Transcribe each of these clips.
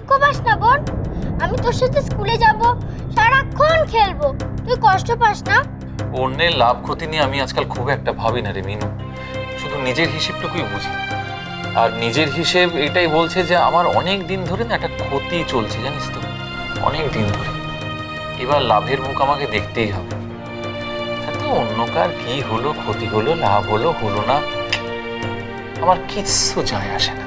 দুঃখ পাস না বোন? আমি তোর সাথে স্কুলে যাব, সারাক্ষণ খেলবো, তুই কষ্ট পাস না? অন্যের লাভ ক্ষতি নিয়ে আমি আজকাল খুব একটা ভাবি না রে মিনু, শুধু নিজের হিসেবটুকুই বুঝি। আর নিজের হিসেব এটাই বলছে যে আমার অনেক দিন ধরে না একটা ক্ষতি চলছে, জানিস তো, অনেক দিন ধরে। এবার লাভের মুখ আমাকে দেখতেই হবে। তো অন্য কার কি হলো, ক্ষতি হলো, লাভ হলো, হলো না, আমার কিচ্ছু যায় আসে না।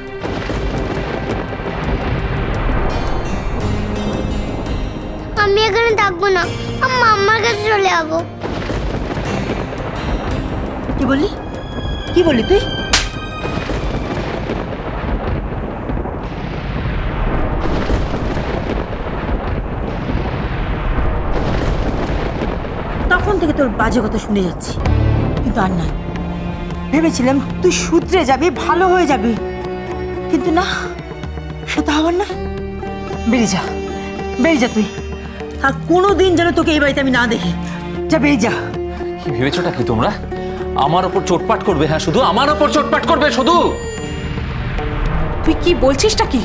আমি এখানে থাকবো না, আমি মাম্মার কাছে চলে যাবো। কি বললি? কি বললি তুই? তখন থেকে তোর বাজে কথা শুনে যাচ্ছি, কিন্তু আর নয়। ভেবেছিলাম তুই শুধরে যাবি, ভালো হয়ে যাবি, কিন্তু না, সেটা হবার না। বেরিয়ে যা, বেরিয়ে যা তুই। আর কোনোদিন যেন তোকে এই বাড়িতে আমি না দেখি। যা, বেরিয়ে যা। কি ভেবেছোটা কি তোমরা? আমার ওপর চোটপাট করবে? হ্যাঁ, শুধু আমার ওপর চোটপাট করবে শুধু? তুই কি বলছিসটা কি?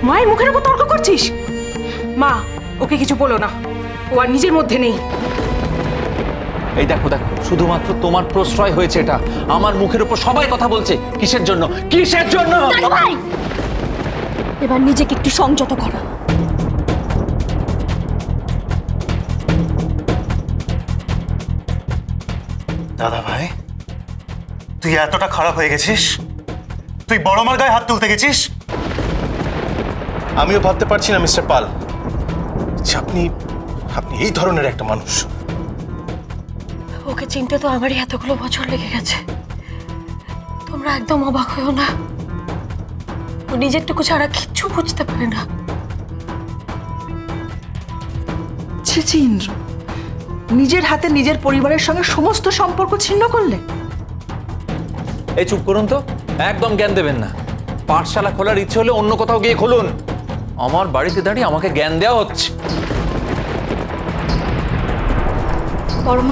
মায়ের মুখের উপর তর্ক করছিস? মা, ওকে কিছু বলো না, ও আর নিজের মধ্যে নেই। এই দেখো দেখো, শুধুমাত্র তোমার প্রশ্রয় হয়েছে এটা। আমার মুখের উপর সবাই কথা বলছে, কিসের জন্য? কিসের জন্য? ভাই, এবার নিজেকে একটু সংযত করো। দাদা ভাই, তুই এতটা খারাপ হয়ে গেছিস? তুই বড় মার গায়ে হাত তুলতে গেছিস? আমিও ভাবতে পারছি না মিস্টার পাল, যে আপনি আপনি এই ধরনের একটা মানুষ। ওকে চিনতে তো আমারই এতগুলো বছর লেগে গেছে। তোমরা একদম অবাক হয়েও না, ও নিজেরটুকু ছাড়া কিচ্ছু বুঝতে পারে না। ছি ছি ইন্দ্র, নিজের হাতে নিজের পরিবারের সঙ্গে সমস্ত সম্পর্ক ছিন্ন করলে। এই চুপ করুন তো, একদম জ্ঞান দেবেন না। পাঠশালা খোলার ইচ্ছে হলে অন্য কোথাও গিয়ে খুলুন, আমার বাড়িতে দাঁড়িয়ে আমাকে জ্ঞান দেওয়া হচ্ছে। বড়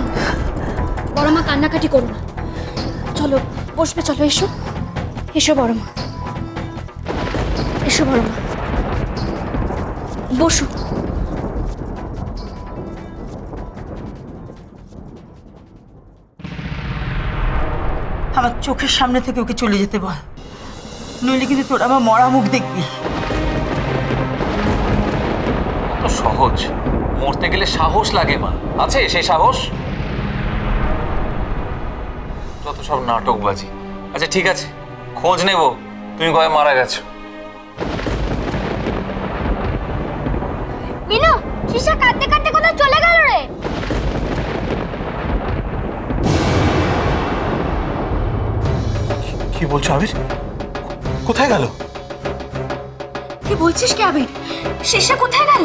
মা কান্নাকাটি করো না, চলো বসবে, চলো এসো, এসো বড় মা, এসো বড় মা, বসো। আমার চোখের সামনে থেকে ওকে চলে যেতে বল, নইলে কিন্তু তোর আমার মরা মুখ দেখবি। তো সহজ, মরতে গেলে সাহস লাগে মা, আছে সেই সাহস? যত সব নাটকবাজি। আচ্ছা ঠিক আছে, খোঁজ নেব তুমি কবে মারা গেছো। মিনু, শিশা কাঁদতে কাঁদতে কোথায় চলে গেল রে? কি বলছো আবির? কোথায় গেল? কি বলছিস কি আবির? শেষা কোথায় গেল?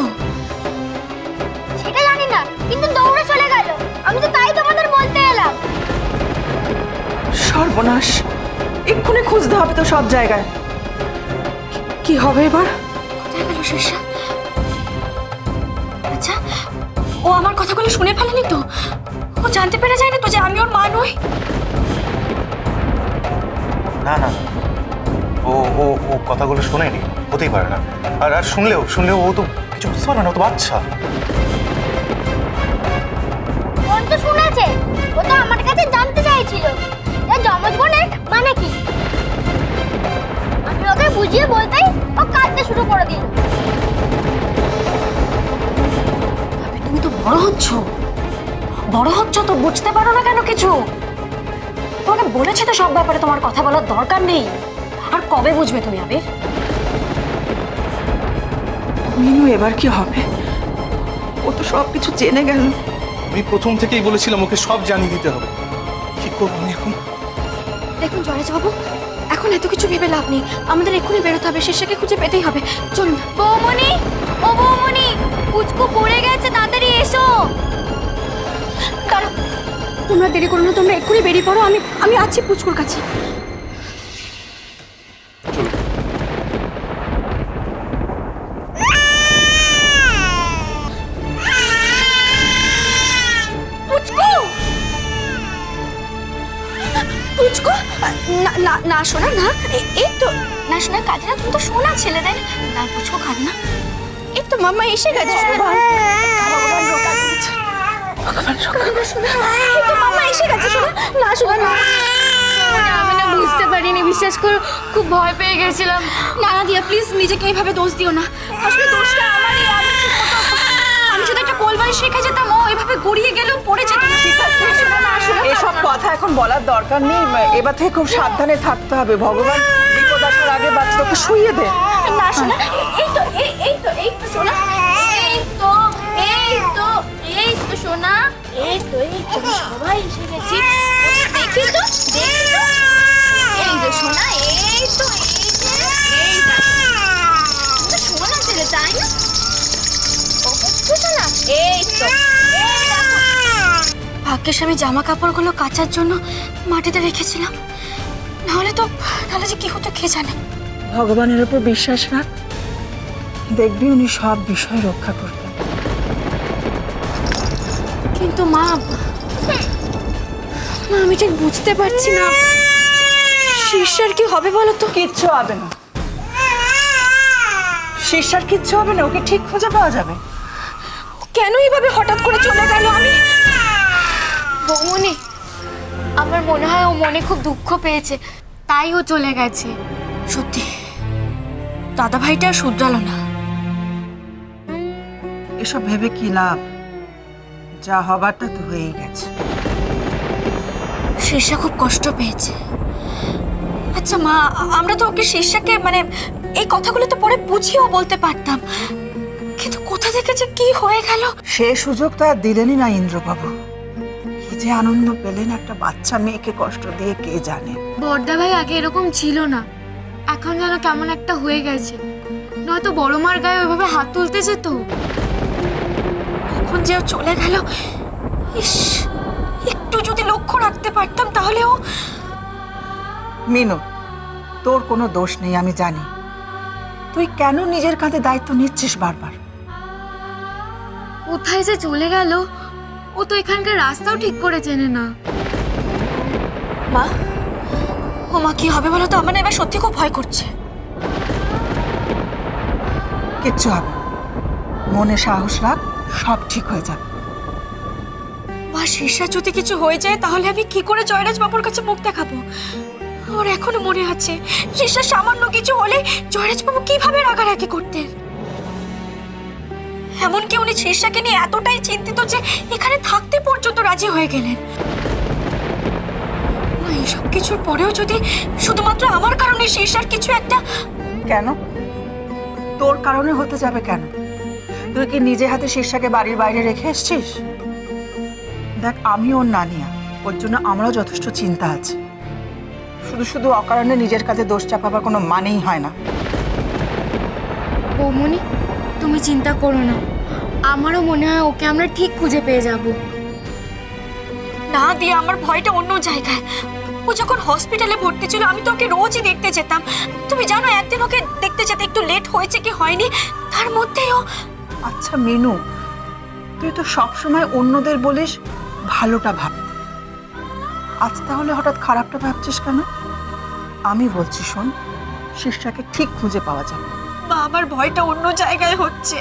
সেটা জানি না, কিন্তু দৌড়ে চলে গেল। আমি তো তাই তোমাদের বলতে এলাম। সর্বনাশ, এক্ষুনি খুঁজতে হবে তো সব জায়গায়। কি হবে এবার? কোথায় গেল শেষা? আচ্ছা, ও আমার কথাগুলো শুনে ফেলেনি তো? ও জানতে পেরে যায় না তো যে আমি ওর মা নই? না না, ও ও ও কথাগুলো শোনেনি, হতেই পারে না। আর আর শুনলেও ও তো কিছু বুঝতে পারবে না, ও তো বাচ্চা। বোন তো শুনেছে, ও তো আমার কাছে জানতে চাইছিল যে যমজ বোনের মানে কি। আমি ওকে বুঝিয়ে বলতেই ও কাঁদতে শুরু করে দিল। তুমি তো বড় হচ্ছ তো বুঝতে পারো না কেন কিছু? তোমাকে বলেছে তো সব ব্যাপারে তোমার কথা বলার দরকার নেই। আর কবে বুঝবে তুমি আবির? মিনু, এবার কি হবে? ও তো সব কিছু জেনে গেল। আমি প্রথম থেকেই বলেছিলাম ওকে সব জানিয়ে দিতে হবে। কি করবো আমি এখন? দেখুন জয়েশ বাবু, এখন এত কিছু ভেবে লাভ নেই, আমাদের এক্ষুনি বেরোতে হবে, শেষাকে খুঁজে পেতেই হবে। চলুন। বৌমনি, ও বৌমনি, পুচকু পড়ে গেছে, তাড়াতাড়ি এসো। দাঁড়াও, তোমরা দেরি করো না, তোমরা এক্ষুনি বেরিয়ে পড়ো, আমি আছি পুচকুর কাছে। পুচকু, না না না শোনা না, এই তো না শোনা, কাজে না, তুমি তো শোনা ছেলে, তাই না? আর বুঝো কান্না। এই তো মামা এসে গেছে। ভগবান রক্ষা করেছে। এই তো মামা এসে গেছে। শোনা না, শোনা না, আমি না বুঝতে পারিনি, বিশ্বাস করো, খুব ভয় পেয়ে গেছিলাম। না দিয়া প্লিজ নিজেকে এইভাবে দোষ দিও না, আসলে দোষটা আমারই। আমি শুধু একটা কোলবাড়ি শিখে যেতাম, ও এভাবে গড়িয়ে গেলেও পড়ে যেত। ঠিক আছে, এসব কথা এখন বলার দরকার নেই। এবার থেকে খুব সাবধানে থাকতে হবে। ভগবান বিপদ আসার আগে বাচ্চাকে শুইয়ে দে। না শোনা, এই তো এই তো শোনা, এই তো শোনা, এই তো সবাই এসে গেছি। দেখি তো এই যে শোনা, এই তো শোনা ছেলে, তাই না? শোনা, এই তো ভাগ্যেশ আমি জামা কাপড়গুলো কাচার জন্য মাটিতে রেখেছিলাম, নাহলে যে কি হতো কে জানে। ভগবানের উপর বিশ্বাস রাখ, দেখবি উনি সব বিষয় রক্ষা করবেন। কিন্তু মা, আমি ঠিক বুঝতে পারছি না শিষ্যার কি হবে বলো তো। কিচ্ছু হবে না, শিষ্যার কিচ্ছু হবে না, ওকে ঠিক খুঁজে পাওয়া যাবে। কেন এইভাবে হঠাৎ করে চলে গেল? আমি বৌমনি, আমার মনে হয় ও মনে খুব দুঃখ পেয়েছে, তাই ও চলে গেছে। সত্যি দাদা ভাইটা শুধরালো না। এসব ভেবে কি লাভ, যা হবারটা তো হয়েই গেছে। শিষ্যা খুব কষ্ট পেয়েছে। আচ্ছা মা, আমরা তো ওকে শিষ্যাকে এই কথাগুলো তো পরে বুঝিয়েও বলতে পারতাম, কিন্তু কোথা থেকে যে কি হয়ে গেল। সে সুযোগ তো আর দিলেনই না ইন্দ্রবাবু। কি যে আনন্দ পেলেন একটা বাচ্চা মেয়েকে কষ্ট দিয়ে, কে জানে। বড়দা ভাই আগে এরকম ছিল না, এখন যেন কেমন একটা হয়ে গেছে। নয়তো বড় মার গায়ে ওইভাবে হাত তুলতে যেত। কখন যে ও চলে গেল, ইস, একটু যদি লক্ষ্য রাখতে পারতাম তাহলেও। মিনু, তোর কোনো দোষ নেই, আমি জানি। তুই কেন নিজের কাঁধে দায়িত্ব নিচ্ছিস বারবার? কোথায় যে চলে গেল, ও তো এখানকার রাস্তাও ঠিক করে চেনে না। মা, ও মা কি হবে বলো তো? আমার না এবার সত্যি খুব ভয় করছে। কিচ্ছু হবে না, মনে সাহস রাখ, সব ঠিক হয়ে যাবে। মা, শিষ্যা যদি কিছু হয়ে যায় তাহলে আমি কি করে জয়রাজ বাবুর কাছে মুখ দেখাবো? আমার এখনো মনে আছে শিষ্যা সামান্য কিছু হলে জয়রাজ বাবু কিভাবে রাগারাগি করতেন। এমনকি উনি শিষ্যাকে নিয়ে এতটাই চিন্তিত যে এখানে থাকতে পর্যন্ত রাজি হয়ে গেলেন। এইসব কিছুর পরেও যদি শুধুমাত্র আমার কারণে শিষ্যার কিছু একটা। কেন তোর কারণে হতে যাবে কেন? তুই কি নিজে হাতে শিষ্যাকে বাড়ির বাইরে রেখে এসছিস? দেখ, আমি ওর নানিয়া, ওর জন্য আমারও যথেষ্ট চিন্তা আছে। শুধু শুধু অকারণে নিজের কাছে দোষ চাপাবার কোনো মানেই হয় না। বৌমনি, তুমি চিন্তা করো না, আমারও মনে হয় ওকে আমরা ঠিক খুঁজে পেয়ে যাব। না দিয়ে আমার ভয়টা অন্য জায়গায়। ও যখন হসপিটালে ভর্তি ছিল আমি তো ওকে রোজই দেখতে যেতাম। তুমি জানো, একদিন ওকে দেখতে যেতে একটু লেট হয়েছে কি হয়নি, তার মধ্যেও। আচ্ছা মিনু, তুই তো সবসময় অন্যদের বলিস ভালোটা ভাব, আজ তাহলে হঠাৎ খারাপটা ভাবছিস কেন? আমি বলছি শোন, শিষ্যাকে ঠিক খুঁজে পাওয়া যাবে। বা আমার ভয়টা অন্য জায়গায় হচ্ছে।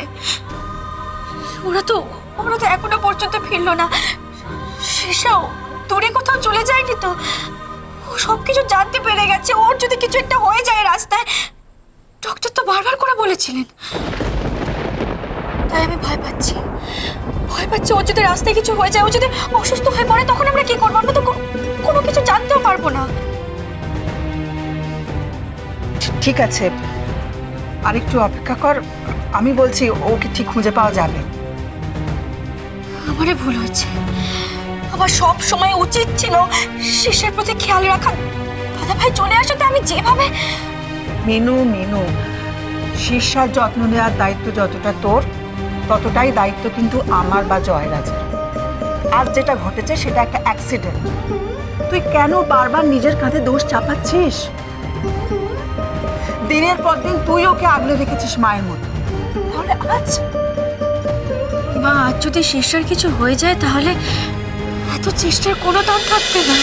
ওরা তো এখনো পর্যন্ত ফিরলো না। শিষ্যাও দূরে কোথাও চলে যায়নি তো? ও সবকিছু জানতে পেরে গেছে। ওর যদি কিছু একটা হয়ে যায় রাস্তায়, ডক্টর তো বারবার করে বলেছিলেন। তাই আমি ভয় পাচ্ছি। ও যদি রাস্তায় কিছু হয়ে যায়, ও যদি অসুস্থ হয়ে পড়ে, তখন আমরা কি করবো? আমরা তো কোনো কিছু জানতেও পারবো না। ঠিক আছে, আরেকটু অপেক্ষা কর, আমি বলছি ওকে ঠিক খুঁজে পাওয়া যাবে। আমারই ভুল হয়েছে। আমার সব সময় উচিত ছিল শিষ্যের প্রতি খেয়াল রাখা। দাদা ভাই চলে আসাতে আমি যেভাবে। মিনু, শিষ্যার যত্ন নেওয়ার দায়িত্ব যতটা তোর, ততটাই দায়িত্ব কিন্তু আমার বা জয়রাজের। আজ যেটা ঘটেছে সেটা একটা অ্যাক্সিডেন্ট। তুই কেন বারবার নিজের কাঁধে দোষ চাপাচ্ছিস? দিনের পর দিন তুই ওকে আগলে রেখেছিস মায়ের মতো, তাহলে আজ মা, আজ যদি শিষ্যের কিছু হয়ে যায় তাহলে এত চেষ্টার কোনো দাম থাকবে না।